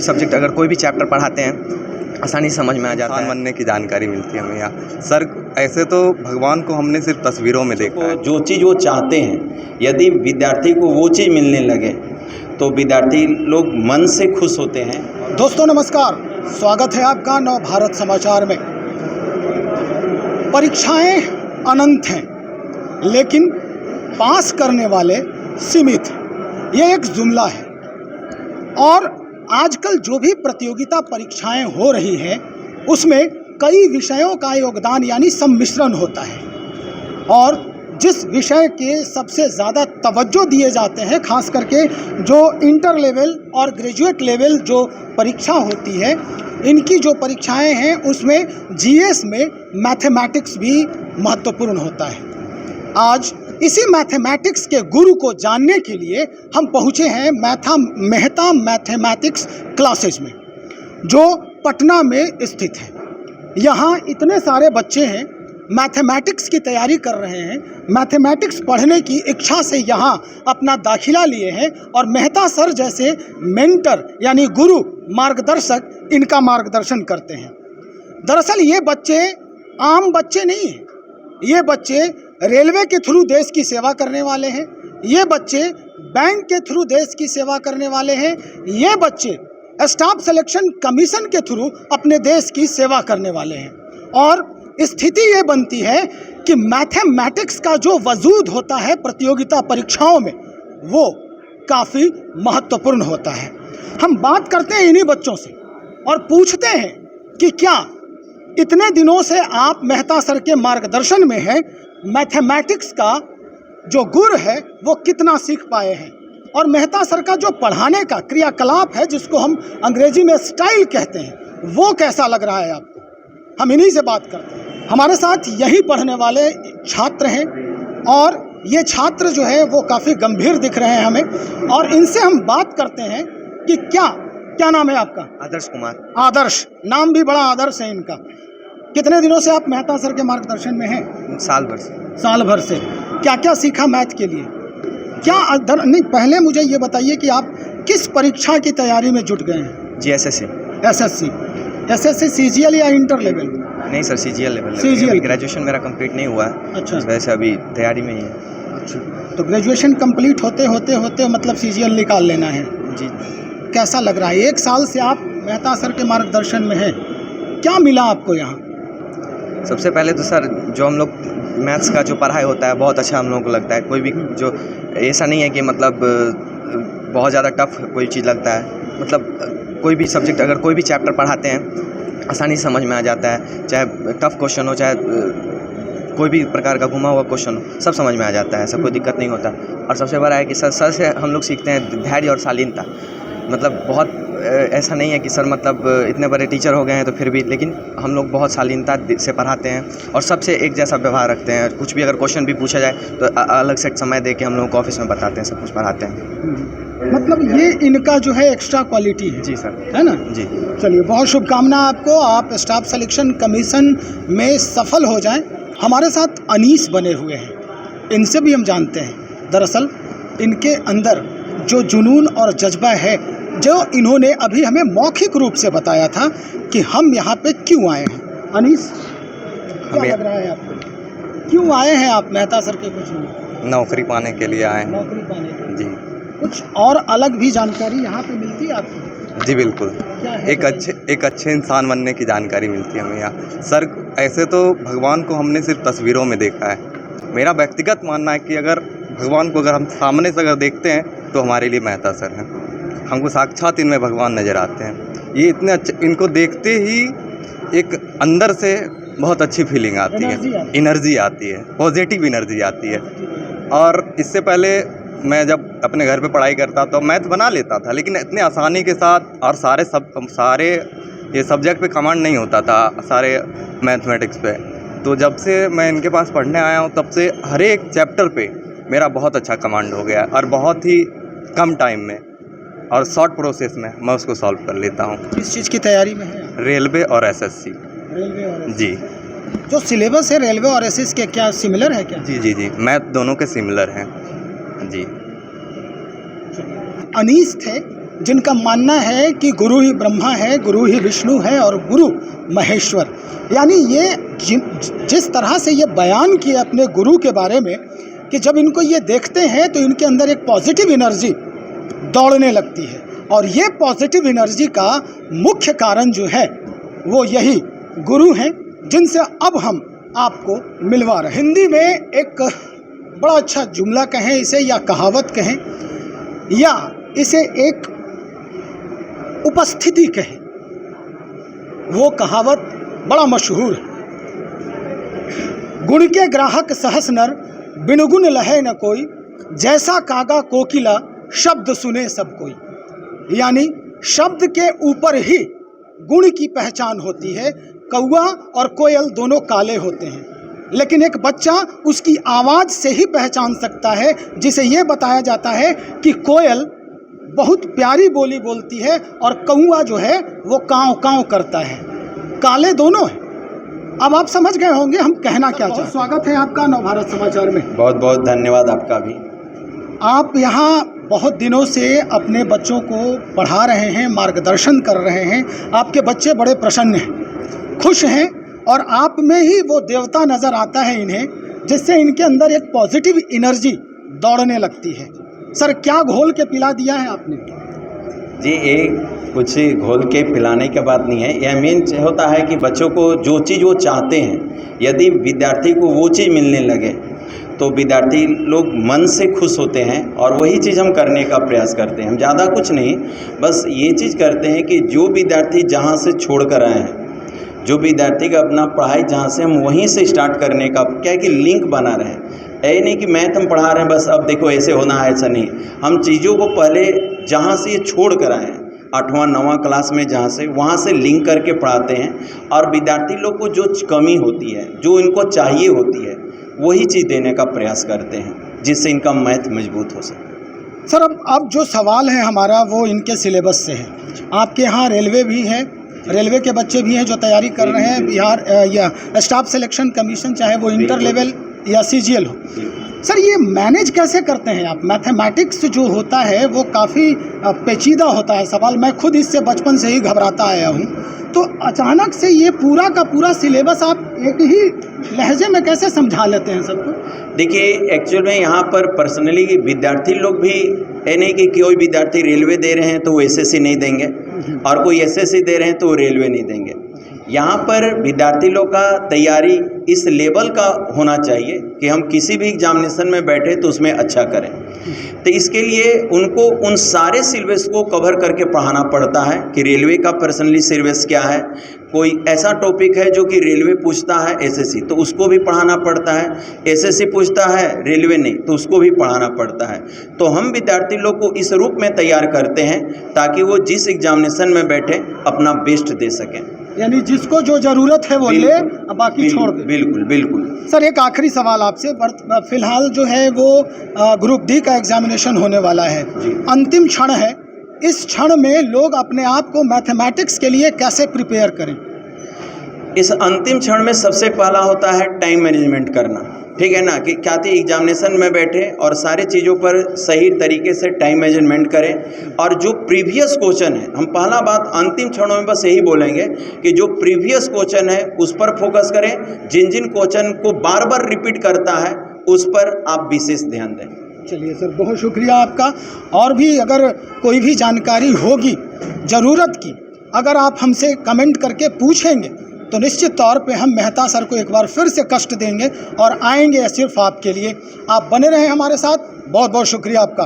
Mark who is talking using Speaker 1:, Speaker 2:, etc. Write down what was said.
Speaker 1: Subject अगर कोई भी चैप्टर पढ़ाते हैं आसानी से समझ में आ जाता है।
Speaker 2: बनने की जानकारी मिलती है हमें यहाँ। सर ऐसे तो भगवान को हमने सिर्फ तस्वीरों में देखा है।
Speaker 3: जो चीज़ वो चाहते हैं यदि विद्यार्थी को वो चीज़ मिलने लगे तो विद्यार्थी लोग मन से खुश होते हैं।
Speaker 4: दोस्तों नमस्कार, स्वागत है आपका नव भारत समाचार में। परीक्षाएं अनंत हैं लेकिन पास करने वाले सीमित हैं, ये एक जुमला है। और आजकल जो भी प्रतियोगिता परीक्षाएं हो रही हैं उसमें कई विषयों का योगदान यानी सम्मिश्रण होता है। और जिस विषय के सबसे ज़्यादा तवज्जो दिए जाते हैं, खास करके जो इंटर लेवल और ग्रेजुएट लेवल जो परीक्षा होती है, इनकी जो परीक्षाएं हैं उसमें जीएस में मैथमेटिक्स भी महत्वपूर्ण होता है। आज इसी मैथमेटिक्स के गुरु को जानने के लिए हम पहुँचे हैं मेहता मैथमेटिक्स क्लासेस में, जो पटना में स्थित है। यहाँ इतने सारे बच्चे हैं, मैथमेटिक्स की तैयारी कर रहे हैं, मैथमेटिक्स पढ़ने की इच्छा से यहाँ अपना दाखिला लिए हैं। और मेहता सर जैसे मेंटर यानी गुरु मार्गदर्शक इनका मार्गदर्शन करते हैं। दरअसल ये बच्चे आम बच्चे नहीं हैं, ये बच्चे रेलवे के थ्रू देश की सेवा करने वाले हैं, ये बच्चे बैंक के थ्रू देश की सेवा करने वाले हैं, ये बच्चे स्टाफ सिलेक्शन कमीशन के थ्रू अपने देश की सेवा करने वाले हैं। और स्थिति ये बनती है कि मैथमेटिक्स का जो वजूद होता है प्रतियोगिता परीक्षाओं में वो काफ़ी महत्वपूर्ण होता है। हम बात करते हैं इन्हीं बच्चों से और पूछते हैं कि क्या इतने दिनों से आप मेहता सर के मार्गदर्शन में हैं, मैथमेटिक्स का जो गुर है वो कितना सीख पाए हैं, और मेहता सर का जो पढ़ाने का क्रियाकलाप है जिसको हम अंग्रेजी में स्टाइल कहते हैं वो कैसा लग रहा है आपको। हम इन्हीं से बात करते हैं। हमारे साथ यही पढ़ने वाले छात्र हैं और ये छात्र जो है वो काफ़ी गंभीर दिख रहे हैं हमें, और इनसे हम बात करते हैं कि क्या नाम है आपका?
Speaker 1: आदर्श कुमार।
Speaker 4: आदर्श, नाम भी बड़ा आदर्श है इनका। कितने दिनों से आप मेहता सर के मार्गदर्शन में हैं?
Speaker 1: साल भर से।
Speaker 4: साल भर से। क्या क्या सीखा मैथ के लिए? नहीं, पहले मुझे ये बताइए कि आप किस परीक्षा की तैयारी में जुट गए हैं?
Speaker 1: जी
Speaker 4: एसएससी सीजीएल या इंटर लेवल?
Speaker 1: नहीं sir, CGL level.
Speaker 4: CGL.
Speaker 1: Graduation मेरा कंप्लीट नहीं हुआ है।
Speaker 4: अच्छा।
Speaker 1: इस वजह से अभी तैयारी में ही है।
Speaker 4: अच्छा, तो ग्रेजुएशन कंप्लीट होते मतलब सीजीएल निकाल लेना है।
Speaker 1: जी।
Speaker 4: कैसा लग रहा है? एक साल से आप मेहता सर के मार्गदर्शन में हैं, क्या मिला आपको यहाँ?
Speaker 1: सबसे पहले तो सर जो हम लोग मैथ्स का जो पढ़ाई होता है बहुत अच्छा हम लोगों को लगता है। कोई भी जो ऐसा नहीं है कि मतलब बहुत ज़्यादा टफ कोई चीज़ लगता है। मतलब कोई भी सब्जेक्ट अगर कोई भी चैप्टर पढ़ाते हैं आसानी से समझ में आ जाता है, चाहे टफ क्वेश्चन हो चाहे कोई भी प्रकार का घुमा हुआ क्वेश्चन हो, सब समझ में आ जाता है, ऐसा कोई दिक्कत नहीं होता। और सबसे बड़ा है कि सर से हम लोग सीखते हैं धैर्य और शालीनता। मतलब बहुत ऐसा नहीं है कि सर मतलब इतने बड़े टीचर हो गए हैं तो फिर भी, लेकिन हम लोग बहुत शालीनता से पढ़ाते हैं और सबसे एक जैसा व्यवहार रखते हैं। कुछ भी अगर क्वेश्चन भी पूछा जाए तो अलग से समय दे के हम लोगों को ऑफिस में बताते हैं, सब कुछ पढ़ाते हैं।
Speaker 4: मतलब ये इनका जो है एक्स्ट्रा क्वालिटी है।
Speaker 1: जी सर।
Speaker 4: है ना?
Speaker 1: जी।
Speaker 4: चलिए, बहुत शुभकामना आपको, आप स्टाफ सिलेक्शन कमीशन में सफल हो जाएं। हमारे साथ अनीस बने हुए हैं, इनसे भी हम जानते हैं दरअसल इनके अंदर जो जुनून और जज्बा है, जो इन्होंने अभी हमें मौखिक रूप से बताया था कि हम यहाँ पे क्यों आए हैं। अनीस, क्या लग रहा है आपको? क्यों आए हैं आप मेहता सर के कुछ में?
Speaker 2: नौकरी पाने के लिए आए हैं।
Speaker 4: नौकरी पाने के लिए।
Speaker 2: जी।
Speaker 4: कुछ और अलग भी जानकारी यहाँ पे मिलती है आपको?
Speaker 2: जी बिल्कुल।
Speaker 4: क्या है?
Speaker 2: एक अच्छे इंसान बनने की जानकारी मिलती है हमें यहाँ। सर ऐसे तो भगवान को हमने सिर्फ तस्वीरों में देखा है। मेरा व्यक्तिगत मानना है कि अगर भगवान को अगर हम सामने से अगर देखते हैं तो हमारे लिए मेहता सर हैं। हमको साक्षात इनमें भगवान नज़र आते हैं। ये इतने अच्छे, इनको देखते ही एक अंदर से बहुत अच्छी फीलिंग आती है, एनर्जी आती है, पॉजिटिव एनर्जी आती है। और इससे पहले मैं जब अपने घर पे पढ़ाई करता तो मैथ बना लेता था, लेकिन इतने आसानी के साथ और सारे ये सब्जेक्ट पे कमांड नहीं होता था, सारे मैथमेटिक्स पे। तो जब से मैं इनके पास पढ़ने आया हूँ तब से हर एक चैप्टर पे मेरा बहुत अच्छा कमांड हो गया और बहुत ही कम टाइम में और शॉर्ट प्रोसेस में मैं उसको सॉल्व कर लेता हूँ।
Speaker 4: किस चीज़ की तैयारी में है?
Speaker 2: रेलवे और एसएससी।
Speaker 4: रेलवे और
Speaker 2: जी।
Speaker 4: जो सिलेबस है रेलवे और एसएससी के क्या सिमिलर है क्या?
Speaker 2: जी, मैथ दोनों के सिमिलर हैं। जी।
Speaker 4: अनीस थे जिनका मानना है कि गुरु ही ब्रह्मा है, गुरु ही विष्णु है और गुरु महेश्वर। यानी ये जिस तरह से ये बयान किए अपने गुरु के बारे में कि जब इनको ये देखते हैं तो इनके अंदर एक पॉजिटिव एनर्जी दौड़ने लगती है, और ये पॉजिटिव एनर्जी का मुख्य कारण जो है वो यही गुरु हैं, जिनसे अब हम आपको मिलवा रहे हैं। हिंदी में एक बड़ा अच्छा जुमला कहें इसे, या कहावत कहें, या इसे एक उपस्थिति कहें, वो कहावत बड़ा मशहूर है। गुण के ग्राहक सहस नर, बिन गुण लहे न कोई, जैसा कागा कोकिला, शब्द सुने सब कोई। यानी शब्द के ऊपर ही गुण की पहचान होती है। कौआ और कोयल दोनों काले होते हैं, लेकिन एक बच्चा उसकी आवाज़ से ही पहचान सकता है, जिसे ये बताया जाता है कि कोयल बहुत प्यारी बोली बोलती है और कौआ जो है वो काँव काँव करता है। काले दोनों हैं। अब आप समझ गए होंगे हम कहना क्या चाहते हैं। स्वागत है आपका नवभारत समाचार में।
Speaker 3: बहुत बहुत धन्यवाद आपका भी।
Speaker 4: आप यहाँ बहुत दिनों से अपने बच्चों को पढ़ा रहे हैं, मार्गदर्शन कर रहे हैं। आपके बच्चे बड़े प्रसन्न हैं, खुश हैं, और आप में ही वो देवता नज़र आता है इन्हें, जिससे इनके अंदर एक पॉजिटिव एनर्जी दौड़ने लगती है। सर, क्या घोल के पिला दिया है आपने?
Speaker 3: जी, एक कुछ घोल के पिलाने की बात नहीं है। यह मेन होता है कि बच्चों को जो चीज़ वो चाहते हैं, यदि विद्यार्थी को वो चीज़ मिलने लगे तो विद्यार्थी लोग मन से खुश होते हैं, और वही चीज़ हम करने का प्रयास करते हैं। हम ज़्यादा कुछ नहीं, बस ये चीज़ करते हैं कि जो विद्यार्थी जहाँ से छोड़ कर आए हैं, जो विद्यार्थी का अपना पढ़ाई जहाँ से, हम वहीं से स्टार्ट करने का क्या है कि लिंक बना रहे हैं। ऐ नहीं कि मैथ हम पढ़ा रहे हैं बस अब देखो ऐसे होना है, ऐसा नहीं। हम चीज़ों को पहले जहाँ से ये छोड़ कर आए हैं, 8वां 9वां क्लास में जहाँ से, वहाँ से लिंक करके पढ़ाते हैं, और विद्यार्थी लोग को जो कमी होती है, जो इनको चाहिए होती है, वही चीज़ देने का प्रयास करते हैं, जिससे इनका मैथ मजबूत हो सके।
Speaker 4: सर, अब जो सवाल है हमारा वो इनके सिलेबस से है। आपके यहाँ रेलवे भी है, रेलवे के बच्चे भी हैं जो तैयारी कर रहे हैं, बिहार या स्टाफ सिलेक्शन कमीशन, चाहे वो इंटर लेवल या CGL हो। सर, ये मैनेज कैसे करते हैं आप? मैथमेटिक्स जो होता है वो काफ़ी पेचीदा होता है सवाल। मैं खुद इससे बचपन से ही घबराता आया हूँ, तो अचानक से ये पूरा का पूरा सिलेबस आप एक ही लहजे में कैसे समझा लेते हैं सबको?
Speaker 3: देखिए, एक्चुअल में यहाँ पर पर्सनली विद्यार्थी लोग भी ये नहीं कि कोई विद्यार्थी रेलवे दे रहे हैं तो वो SSC नहीं देंगे, और कोई SSC दे रहे हैं तो वो रेलवे नहीं देंगे। यहाँ पर विद्यार्थी लोग का तैयारी इस लेवल का होना चाहिए कि हम किसी भी एग्जामिनेशन में बैठे तो उसमें अच्छा करें। तो इसके लिए उनको उन सारे सिलेबस को कवर करके पढ़ाना पड़ता है कि रेलवे का पर्सनली सिलेबस क्या है, कोई ऐसा टॉपिक है जो कि रेलवे पूछता है SSC तो उसको भी पढ़ाना पड़ता है, SSC पूछता है रेलवे नहीं तो उसको भी पढ़ाना पड़ता है। तो हम विद्यार्थी लोग को इस रूप में तैयार करते हैं ताकि वो जिस एग्जामिनेशन में बैठे अपना बेस्ट दे सकें।
Speaker 4: यानी जिसको जो ज़रूरत है वो ले, बाकी छोड़ दे।
Speaker 3: बिल्कुल बिल्कुल।
Speaker 4: सर, एक आखिरी सवाल आपसे। फिलहाल जो है वो ग्रुप D का एग्जामिनेशन होने वाला है, अंतिम क्षण है। इस क्षण में लोग अपने आप को मैथमेटिक्स के लिए कैसे प्रिपेयर करें?
Speaker 3: इस अंतिम क्षण में सबसे पहला होता है टाइम मैनेजमेंट करना, ठीक है ना, कि क्या थी एग्जामिनेशन में बैठे और सारे चीज़ों पर सही तरीके से टाइम मैनेजमेंट करें। और जो प्रीवियस क्वेश्चन है, हम पहला बात अंतिम क्षणों में बस यही बोलेंगे कि जो प्रीवियस क्वेश्चन है उस पर फोकस करें। जिन जिन क्वेश्चन को बार बार रिपीट करता है उस पर आप विशेष ध्यान दें।
Speaker 4: चलिए सर, बहुत शुक्रिया आपका। और भी अगर कोई भी जानकारी होगी ज़रूरत की, अगर आप हमसे कमेंट करके पूछेंगे तो निश्चित तौर पे हम मेहता सर को एक बार फिर से कष्ट देंगे और आएंगे सिर्फ आपके लिए। आप बने रहें हमारे साथ। बहुत बहुत शुक्रिया आपका।